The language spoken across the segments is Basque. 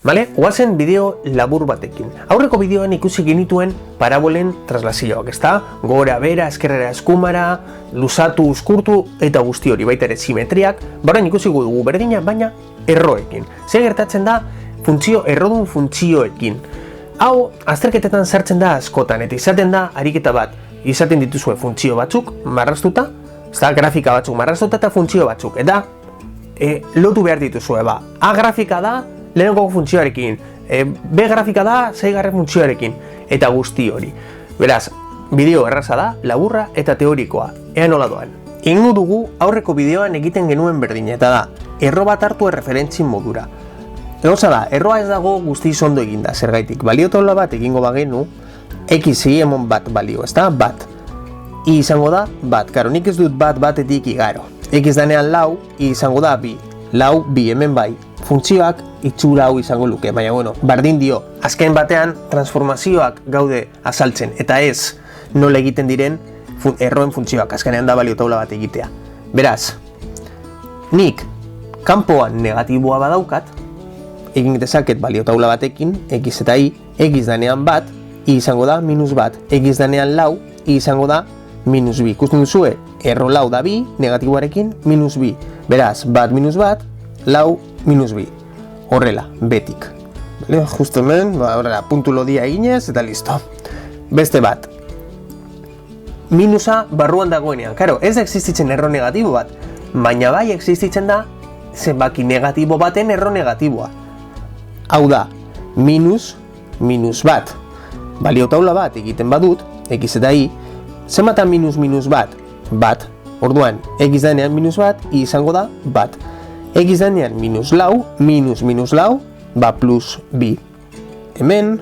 Vale? Oazen bideo labur batekin. Aurreko bideoan ikusi genituen parabolen traslazioak, ezta? Gora, bera, eskerrera, eskumara, luzatu, uzkurtu eta guzti hori, baita ere simetriak, barain ikusi dugu berdina, baina erroekin. Zer gertatzen da errodun funtzioekin. Hau, azterketetan sartzen da askotan, eta izaten da ariketa bat, izaten dituzue funtzio batzuk marraztuta, ezta grafika batzuk marraztuta eta funtzio batzuk, eta lotu behar dituzue, A grafika da lehenengo funtzioarekin, B grafika da 6. funtzioarekin, eta guzti hori. Beraz, bideo erraza da, laburra eta teorikoa, ea nola doan. Egingo dugu aurreko bideoan egiten genuen berdina, eta da, erro bat hartu erreferentzi modura. Gauza da, erroa ez dago guztiz ondo eginda, zergaitik. Balio taula bat egingo bagenu, x emon bat balio, ezta? Bat. I izango da, bat. Karo, nik ez dut batetik igaro. X danean lau, I izango da bi. Lau, bi, hemen bai. Funtzioak itxura hau izango luke, baina bueno, bardin dio. Azken batean, transformazioak gaude azaltzen, eta ez nola egiten diren erroen funtzioak, azkenean da balio taula bat egitea. Beraz, nik kanpoan negatiboa badaukat, egin dezaket balio taula batekin, x eta i, x danean bat, I izango da minus bat, x danean lau, I izango da minus bi. Ikusten duzue, erro lau da bi, negatiboarekin minus bi. Beraz, bat minus bat, lau minus bi. Horrela, betik. Justo hemen, horrela, puntu lodia eginez, eta listo. Beste bat. Minusa barruan dagoenean. Karo, ez da existitzen erro negatibo bat, baina bai existitzen da zenbaki negatibo baten erro negatiboa. Hau da, minus bat. Balio taula bat egiten badut, x eta i, zenbatan minus bat? Bat. Orduan, x danean minus bat, I izango da bat. X danean minus lau, minus lau, plus bi. Hemen,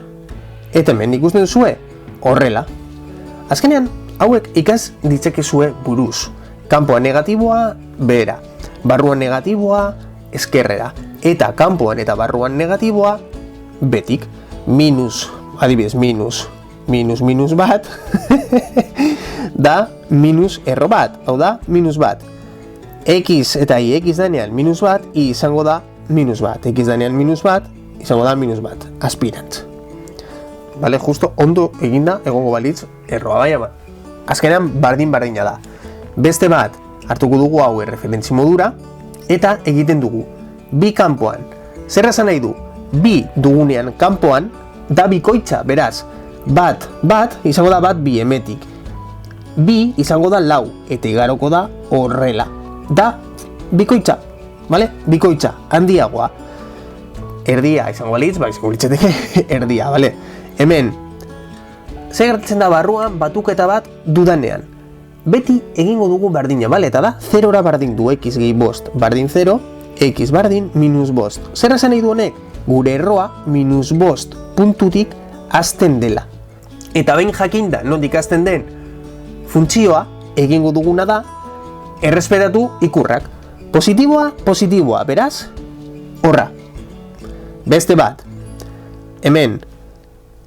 eta hemen ikusten zue, horrela. Azkenean, hauek ikas ditzekezue buruz. Kanpoan negatiboa, bera. Barruan negatiboa, eskerrera. Eta kanpoan eta barruan negatiboa, betik. Adibidez, minus bat, da minus erro bat, hau da minus bat. X eta i, x danean minus bat, I izango da minus bat. X danean minus bat, izango da minus bat. Aspirant. Vale, justo ondo eginda egongo balitz erroa, baina azkenean bardina da. Beste bat, hartuko dugu hau erreferentzi modura, eta egiten dugu bi kanpoan. Zer esan nahi du? Bi dugunean kanpoan da bikoitza, beraz, bat, izango da bat bi emetik. Bi izango da lau, eta igaroko da horrela. Da bikoitza, vale? Bikoitza, handiagoa. Erdia izango balitz, izango litzateke erdia, vale? Hemen, zer gertatzen da barruan batuketa bat dudanean. Beti egingo dugu bardina, vale? Eta da, 0ra bardin du, x gehi bost, bardin 0, x bardin minus bost. Zer esan nahi du honek? Gure erroa minus bost puntutik hasten dela. Eta behin jakinda nondik hasten den funtzioa, egingo duguna da, errespetatu ikurrak. Positiboa, beraz, horra. Beste bat, hemen,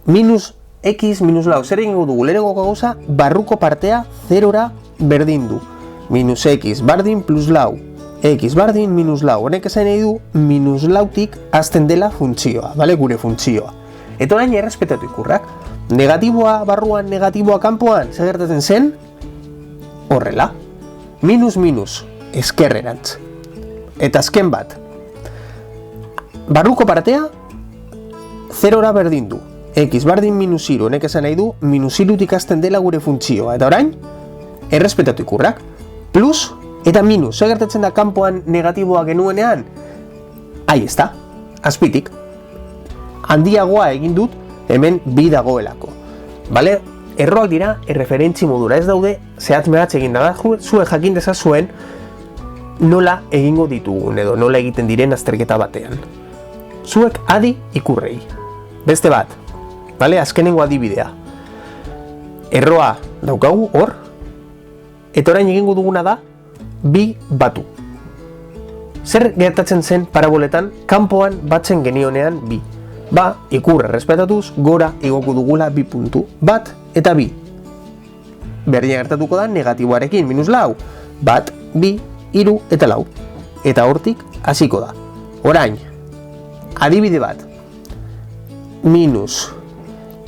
minus x minus lau, zer egingo dugu? Lehenengo gauza, barruko partea 0ra berdin du. Minus x bardin plus lau. X bardin minus lau. Honek esan nahi du, minus lautik hasten dela funtzioa, vale? Gure funtzioa. Eta orain errespetatu ikurrak. Negatiboa barruan, negatiboa kanpoan, zer gertatzen zen? Horrela. Minus, eskerrerantz. Eta azken bat. Barruko partea, 0ra berdin du. X bardin minus iru, honek esan nahi du, minus irutik hasten dela gure funtzioa. Eta orain, errespetatu ikurrak. Plus, eta minus, zer gertatzen da kanpoan negatiboa genuenean? Ahí está, azpitik. Handiagoa egin dut, hemen bi dagoelako. Vale? Erroak dira erreferentzi modura, ez daude zehatz mehatz egin da, zuen jakin dezazuen nola egingo ditugun edo nola egiten diren azterketa batean. Zuek adi ikurrei. Beste bat, vale? Azkenengo adibidea. Erroa daukagu hor, eta orain egingo duguna da, bi batu. Zer gertatzen zen paraboletan, kanpoan batzen genionean bi. Ikur errespetatuz, gora igoko dugula bi puntu. Bat eta bi. Berdina gertatuko da negatiboarekin, minus lau. Bat, bi, hiru eta lau. Eta hortik hasiko da. Orain, adibide bat. minus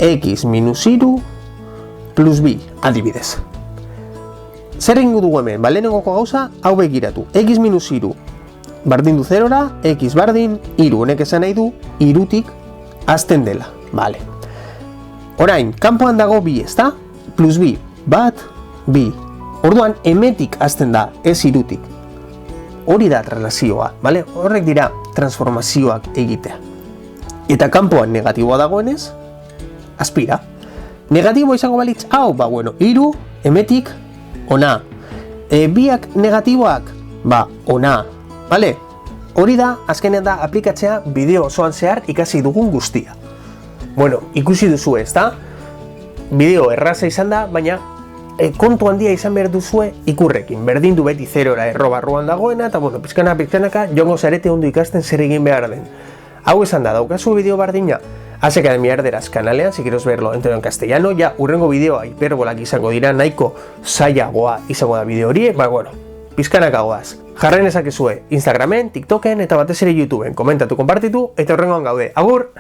x minus iru plus bi, adibidez. Zer egingo dugu hemen? Lehenengoko gauza, hau begiratu. X minus iru bardin du zerora, x bardin iru. Honek esan nahi du, irutik hasten dela. Vale. Orain, kanpoan dago bi, ezta? Plus bi, bat, bi. Orduan, emetik hasten da, ez irutik. Hori da translazioa, vale? Horrek dira transformazioak egitea. Eta kanpoan negatiboa dagoenez, aspira. Negatibo izango balitz, hau, iru, emetik, ona. Biak negatiboak, ona. Vale? Hori da, azkenean da, aplikatzea bideo osoan zehar ikasi dugun guztia. Bueno, ikusi duzu ez da? Bideo erraza izan da, baina kontu handia izan behar duzue ikurrekin. Berdin du beti zerora erro barruan dagoena, eta pizkanaka, jongo zarete ondo ikasten zer egin behar den. Hau esan da, daukazu bideo bardina, Hace Academia Erderaz kanalean, si quieres verlo entero en castellano, ja, urrengo bideoa hiperbolak izango dira, nahiko zailagoa izango da bideo horiek, pizkanaka goaz. Jarrain ezakezue Instagramen, TikToken eta batez ere YouTubeen, komentatu, konpartitu, eta urrengoan gaude. Agur!